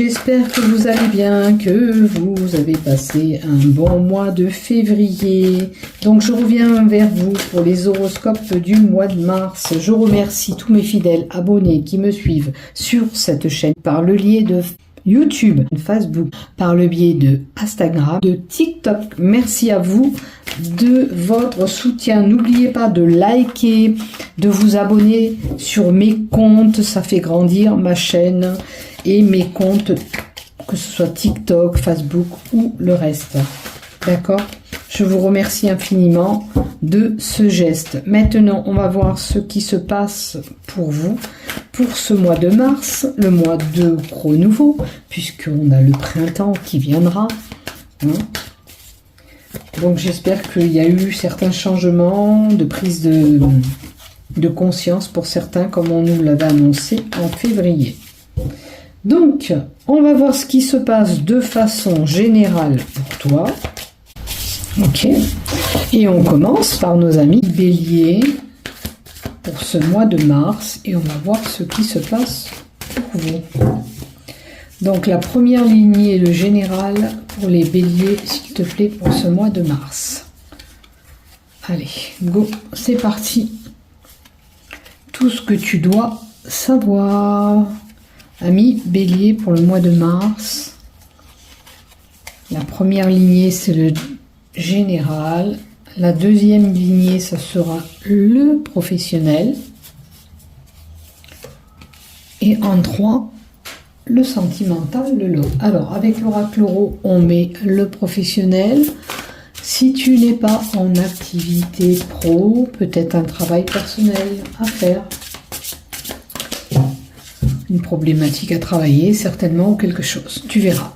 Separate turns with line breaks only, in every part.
j'espère que vous allez bien, que vous avez passé un bon mois de février. Donc je reviens vers vous pour les horoscopes du mois de mars. Je remercie tous mes fidèles abonnés qui me suivent sur cette chaîne par le lien de YouTube, Facebook, par le biais de Instagram, de TikTok. Merci à vous de votre soutien. N'oubliez pas de liker, de vous abonner sur mes comptes. Ça fait grandir ma chaîne et mes comptes, que ce soit TikTok, Facebook ou le reste. D'accord? Je vous remercie infiniment de ce geste. Maintenant, on va voir ce qui se passe pour vous pour ce mois de mars, le mois de renouveau, puisqu'on a le printemps qui viendra. Donc j'espère qu'il y a eu certains changements de prise de conscience pour certains, comme on nous l'avait annoncé en février. Donc, on va voir ce qui se passe de façon générale pour toi. Ok, et on commence par nos amis béliers pour ce mois de mars et on va voir ce qui se passe pour vous. Donc la première lignée de général pour les béliers, s'il te plaît, pour ce mois de mars. Allez, go, c'est parti. Tout ce que tu dois savoir. Amis bélier pour le mois de mars. La première lignée, c'est le général. La deuxième lignée, ça sera le professionnel. Et en 3, le sentimental, le lot. Alors, avec l'oracle Euro, on met le professionnel. Si tu n'es pas en activité pro, peut-être un travail personnel à faire. Une problématique à travailler, certainement, ou quelque chose. Tu verras.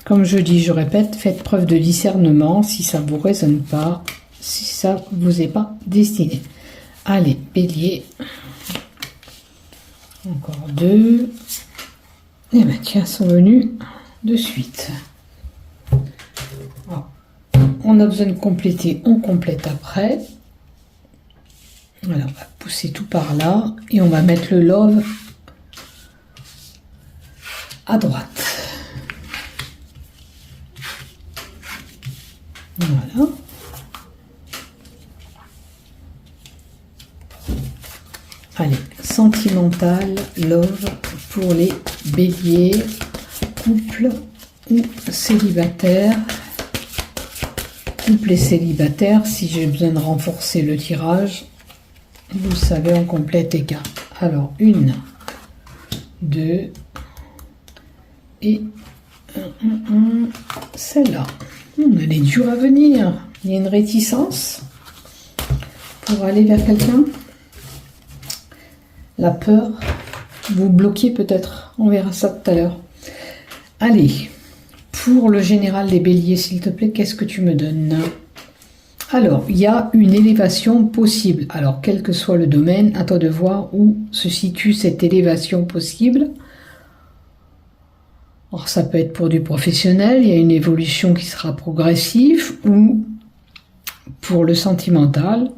Comme je dis, je répète, faites preuve de discernement si ça ne vous résonne pas, si ça ne vous est pas destiné. Allez, bélier. Encore 2. Et bien, tiens, sont venus de suite. Alors, on a besoin de compléter, on complète après. Voilà, on va pousser tout par là. Et on va mettre le love à droite. Voilà. Allez, sentimental, love pour les béliers, couple ou célibataire. Couple et célibataire, si j'ai besoin de renforcer le tirage, vous savez, on complète les cartes. Alors, 1, 2 et celle-là. Elle est dure à venir. Il y a une réticence pour aller vers quelqu'un. La peur. Vous bloquez peut-être. On verra ça tout à l'heure. Allez. Pour le général des béliers, s'il te plaît, qu'est-ce que tu me donnes? Alors, il y a une élévation possible. Alors, quel que soit le domaine, à toi de voir où se situe cette élévation possible. Alors, ça peut être pour du professionnel, il y a une évolution qui sera progressive, ou pour le sentimental,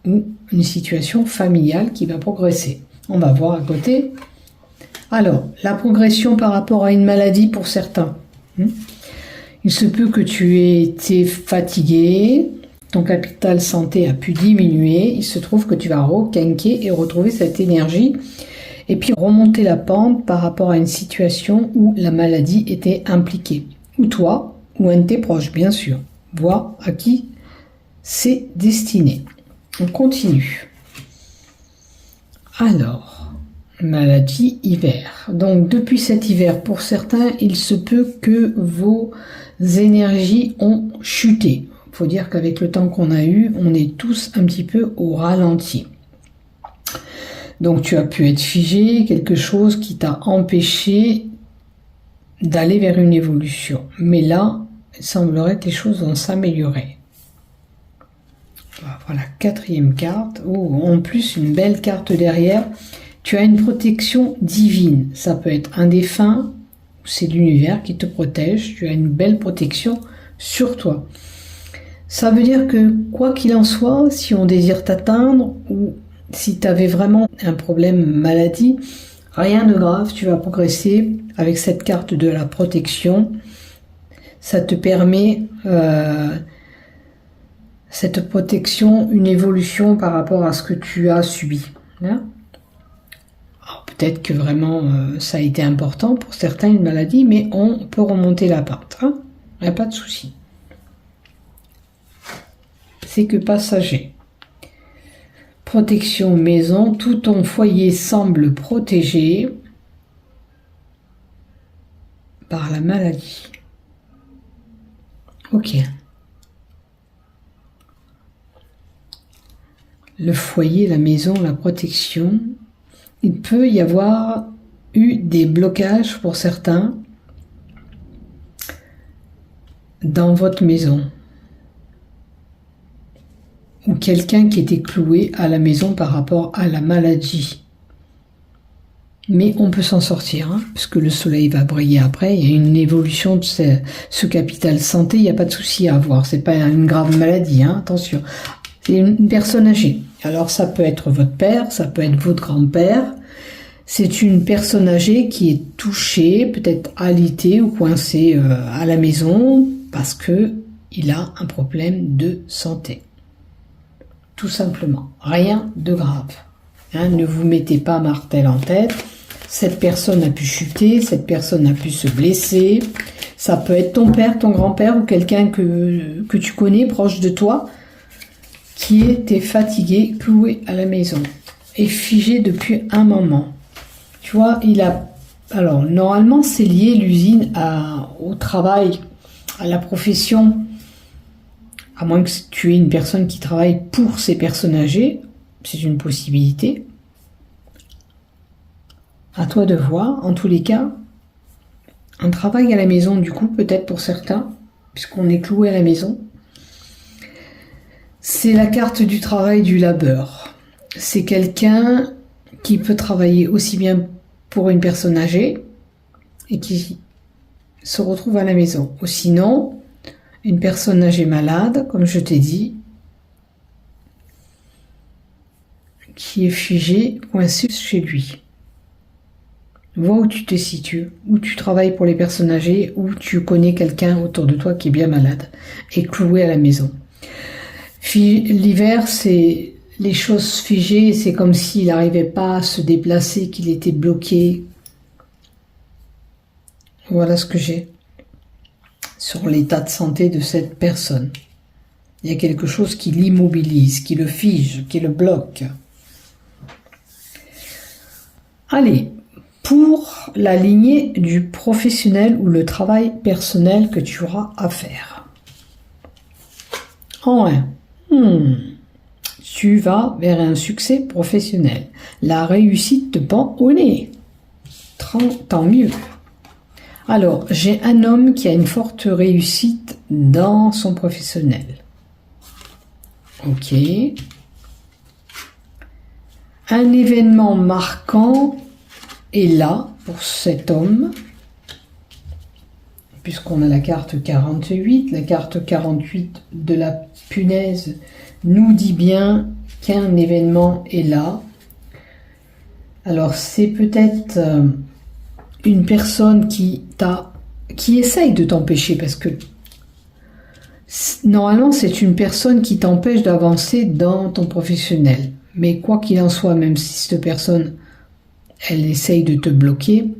ou une situation familiale qui va progresser. On va voir à côté. Alors, la progression par rapport à une maladie pour certains. Il se peut que tu aies été fatigué, ton capital santé a pu diminuer, il se trouve que tu vas requinquer et retrouver cette énergie et puis remonter la pente par rapport à une situation où la maladie était impliquée. Ou toi, ou un de tes proches, bien sûr. Voir à qui c'est destiné. On continue. Alors, maladie hiver. Donc, depuis cet hiver, pour certains, il se peut que vos énergies ont chuté. Il faut dire qu'avec le temps qu'on a eu, on est tous un petit peu au ralenti. Donc tu as pu être figé, quelque chose qui t'a empêché d'aller vers une évolution. Mais là, il semblerait que les choses vont s'améliorer. Voilà, 4e carte. Oh, en plus, une belle carte derrière. Tu as une protection divine. Ça peut être un défunt, c'est l'univers qui te protège. Tu as une belle protection sur toi. Ça veut dire que, quoi qu'il en soit, si on désire t'atteindre ou si tu avais vraiment un problème maladie, Rien de grave, tu vas progresser avec cette carte de la protection. Ça te permet, cette protection, une évolution par rapport à ce que tu as subi. Hein. Peut-être que vraiment ça a été important pour certains, une maladie, mais on peut remonter la pente. Hein. Il n'y a pas de souci. C'est que passager. Protection maison, tout ton foyer semble protégé par la maladie. Ok. Le foyer, la maison, la protection. Il peut y avoir eu des blocages pour certains dans votre maison. Ou quelqu'un qui était cloué à la maison par rapport à la maladie. Mais on peut s'en sortir, hein, parce que le soleil va briller après. Il y a une évolution de ce capital santé, il n'y a pas de souci à avoir. C'est pas une grave maladie, hein, attention. C'est une personne âgée. Alors ça peut être votre père, ça peut être votre grand-père. C'est une personne âgée qui est touchée, peut-être alitée ou coincée à la maison parce que il a un problème de santé. Tout simplement, rien de grave. Hein, ne vous mettez pas martel en tête. Cette personne a pu chuter, cette personne a pu se blesser. Ça peut être ton père, ton grand-père ou quelqu'un que tu connais proche de toi qui était fatigué, cloué à la maison et figé depuis un moment. Tu vois, il a... Alors, normalement, c'est lié l'usine au travail, à la profession. À moins que tu aies une personne qui travaille pour ces personnes âgées, c'est une possibilité. À toi de voir. En tous les cas, un travail à la maison, du coup, peut-être pour certains, puisqu'on est cloué à la maison. C'est la carte du travail du labeur. C'est quelqu'un qui peut travailler aussi bien pour une personne âgée et qui se retrouve à la maison. Ou sinon, une personne âgée malade, comme je t'ai dit, qui est figée, coincée chez lui. Vois où tu te situes, où tu travailles pour les personnes âgées, où tu connais quelqu'un autour de toi qui est bien malade et cloué à la maison. L'hiver, c'est les choses figées, c'est comme s'il n'arrivait pas à se déplacer, qu'il était bloqué. Voilà ce que j'ai sur l'état de santé de cette personne. Il y a quelque chose qui l'immobilise, qui le fige, qui le bloque. Allez, pour la lignée du professionnel ou le travail personnel que tu auras à faire. En 1, tu vas vers un succès professionnel. La réussite te pend au nez. Tant mieux. Alors, j'ai un homme qui a une forte réussite dans son professionnel. Ok. Un événement marquant est là pour cet homme, puisqu'on a la carte 48. La carte 48 de la punaise nous dit bien qu'un événement est là. Alors, c'est peut-être une personne qui essaye de t'empêcher, parce que normalement c'est une personne qui t'empêche d'avancer dans ton professionnel. Mais quoi qu'il en soit, même si cette personne elle essaye de te bloquer,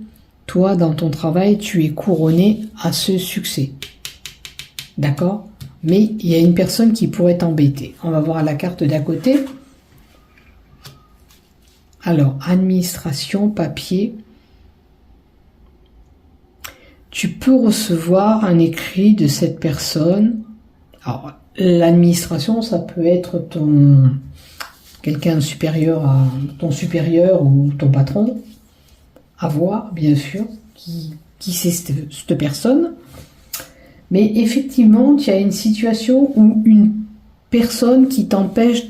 toi dans ton travail tu es couronné à ce succès. D'accord? Mais il y a une personne qui pourrait t'embêter. On va voir la carte d'à côté. Alors, administration, papier. Tu peux recevoir un écrit de cette personne. Alors, l'administration, ça peut être quelqu'un supérieur à ton supérieur ou ton patron. À voir, bien sûr, qui c'est cette personne. Mais effectivement, tu as une situation où une personne qui t'empêche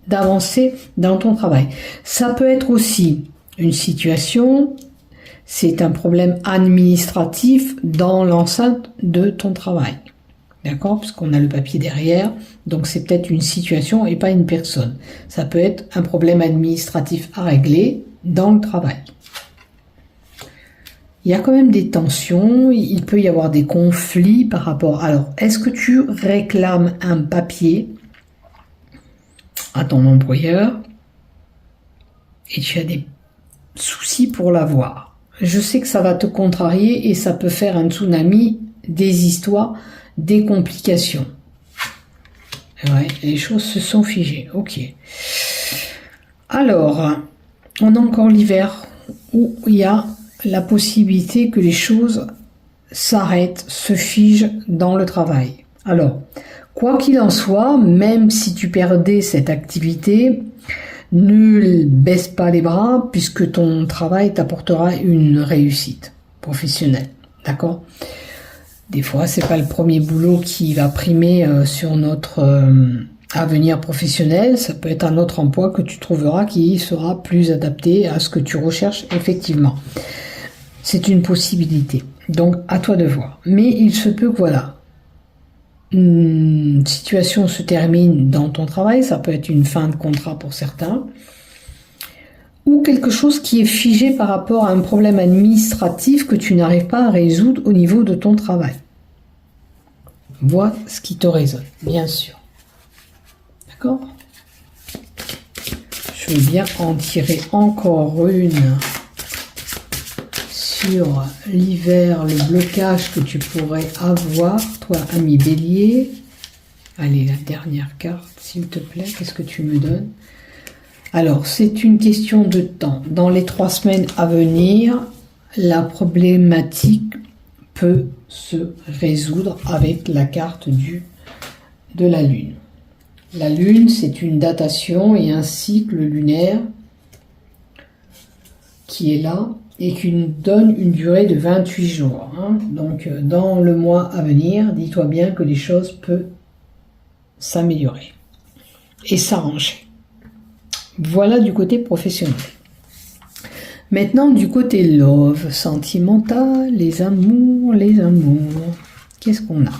d'avancer dans ton travail. Ça peut être aussi une situation... C'est un problème administratif dans l'enceinte de ton travail. D'accord? Puisqu'on a le papier derrière. Donc c'est peut-être une situation et pas une personne. Ça peut être un problème administratif à régler dans le travail. il y a quand même des tensions, il peut y avoir des conflits par rapport... Alors, est-ce que tu réclames un papier à ton employeur et tu as des soucis pour l'avoir? Je sais que ça va te contrarier et ça peut faire un tsunami, des histoires, des complications. Ouais, les choses se sont figées. Ok. Alors, on a encore l'hiver où il y a la possibilité que les choses s'arrêtent, se figent dans le travail. Alors, quoi qu'il en soit, même si tu perdais cette activité, ne baisse pas les bras puisque ton travail t'apportera une réussite professionnelle. D'accord ? Des fois, c'est pas le premier boulot qui va primer sur notre avenir professionnel. Ça peut être un autre emploi que tu trouveras qui sera plus adapté à ce que tu recherches effectivement. C'est une possibilité. Donc, à toi de voir. Mais il se peut que, voilà, une situation se termine dans ton travail. Ça peut être une fin de contrat pour certains. Ou quelque chose qui est figé par rapport à un problème administratif que tu n'arrives pas à résoudre au niveau de ton travail. Vois ce qui te résonne, bien sûr. D'accord ? Je veux bien en tirer encore une sur l'hiver, le blocage que tu pourrais avoir, toi, ami Bélier. Allez, la dernière carte, s'il te plaît, qu'est-ce que tu me donnes ? Alors, c'est une question de temps. Dans les 3 semaines à venir, la problématique peut se résoudre avec la carte de la Lune. La Lune, c'est une datation et un cycle lunaire qui est là et qui nous donne une durée de 28 jours. Donc, dans le mois à venir, dis-toi bien que les choses peuvent s'améliorer et s'arranger. Voilà du côté professionnel. Maintenant, du côté love, sentimental, les amours. Qu'est-ce qu'on a ?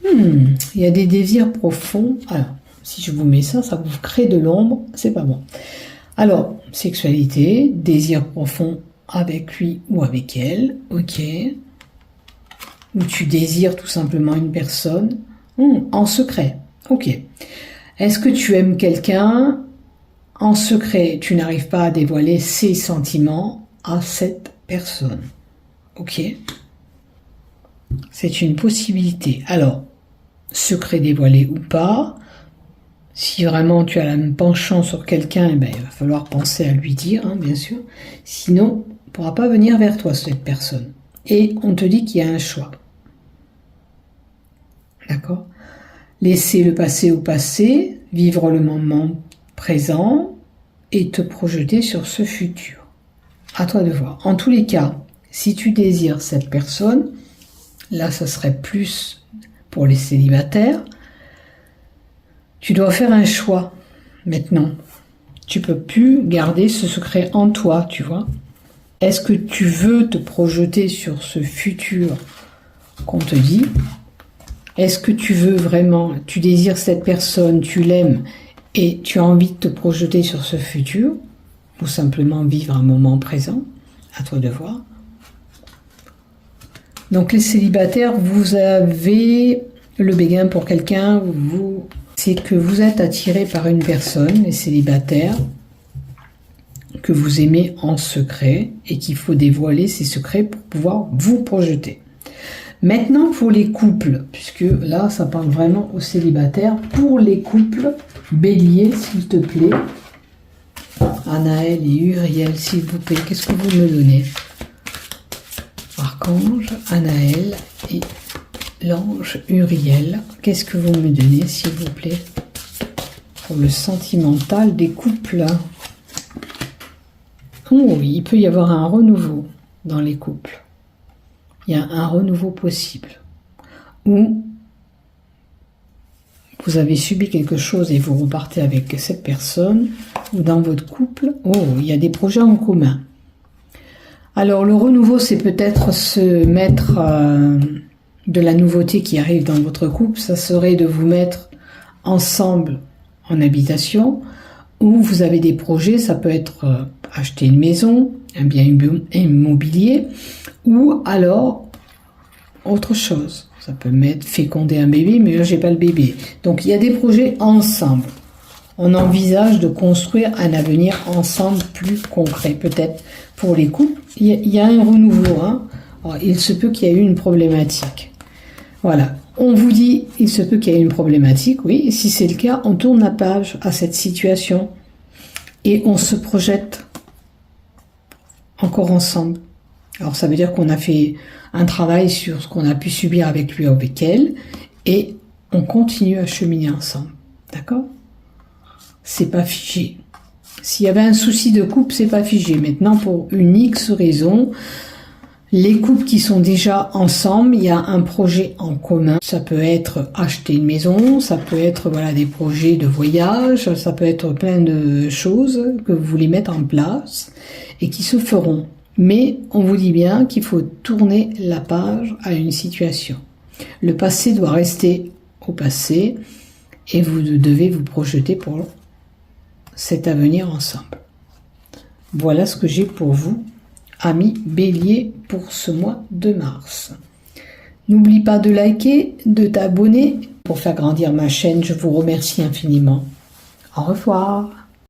Il y a des désirs profonds. Alors, si je vous mets ça, ça vous crée de l'ombre, c'est pas bon. Alors, sexualité, désir profond avec lui ou avec elle, ok. Ou tu désires tout simplement une personne, en secret, ok. Est-ce que tu aimes quelqu'un en secret, tu n'arrives pas à dévoiler ses sentiments à cette personne. Ok ? C'est une possibilité. Alors, secret dévoilé ou pas, si vraiment tu as la même penchant sur quelqu'un, il va falloir penser à lui dire, bien sûr. Sinon, on ne pourra pas venir vers toi, cette personne. Et on te dit qu'il y a un choix. D'accord ? Laisser le passé au passé, vivre le moment présent et te projeter sur ce futur. À toi de voir. En tous les cas, si tu désires cette personne, là, ça serait plus pour les célibataires. Tu dois faire un choix maintenant. Tu peux plus garder ce secret en toi, tu vois. Est-ce que tu veux te projeter sur ce futur qu'on te dit ? Est-ce que tu veux vraiment, tu désires cette personne, tu l'aimes et tu as envie de te projeter sur ce futur ou simplement vivre un moment présent ? À toi de voir. Donc les célibataires, vous avez le béguin pour quelqu'un, c'est que vous êtes attiré par une personne, les célibataires, que vous aimez en secret et qu'il faut dévoiler ces secrets pour pouvoir vous projeter. Maintenant pour les couples, puisque là ça parle vraiment aux célibataires, pour les couples, Bélier s'il te plaît, Anaël et Uriel s'il vous plaît, qu'est-ce que vous me donnez ? Archange, Anaël et l'ange Uriel, qu'est-ce que vous me donnez s'il vous plaît pour le sentimental des couples ? Oh oui, il peut y avoir un renouveau dans les couples. Il y a un renouveau possible. Ou vous avez subi quelque chose et vous repartez avec cette personne, ou dans votre couple, il y a des projets en commun. Alors le renouveau, c'est peut-être se mettre de la nouveauté qui arrive dans votre couple, ça serait de vous mettre ensemble en habitation, ou vous avez des projets, ça peut être acheter une maison, un bien immobilier, ou alors autre chose. Ça peut mettre féconder un bébé, mais là j'ai pas le bébé. Donc il y a des projets ensemble. On envisage de construire un avenir ensemble plus concret. Peut-être pour les couples, il y a un renouveau. Hein. Alors, il se peut qu'il y ait eu une problématique. Voilà. On vous dit, il se peut qu'il y ait une problématique. Oui, et si c'est le cas, on tourne la page à cette situation et on se projette encore ensemble. Alors ça veut dire qu'on a fait un travail sur ce qu'on a pu subir avec lui ou avec elle et on continue à cheminer ensemble. D'accord? C'est pas figé. S'il y avait un souci de couple, c'est pas figé. Maintenant, pour une X raison, les couples qui sont déjà ensemble, il y a un projet en commun. Ça peut être acheter une maison, ça peut être voilà des projets de voyage, ça peut être plein de choses que vous voulez mettre en place et qui se feront. Mais on vous dit bien qu'il faut tourner la page à une situation. Le passé doit rester au passé et vous devez vous projeter pour cet avenir ensemble. Voilà ce que j'ai pour vous, amis Bélier, pour ce mois de mars. N'oublie pas de liker, de t'abonner pour faire grandir ma chaîne. Je vous remercie infiniment. Au revoir.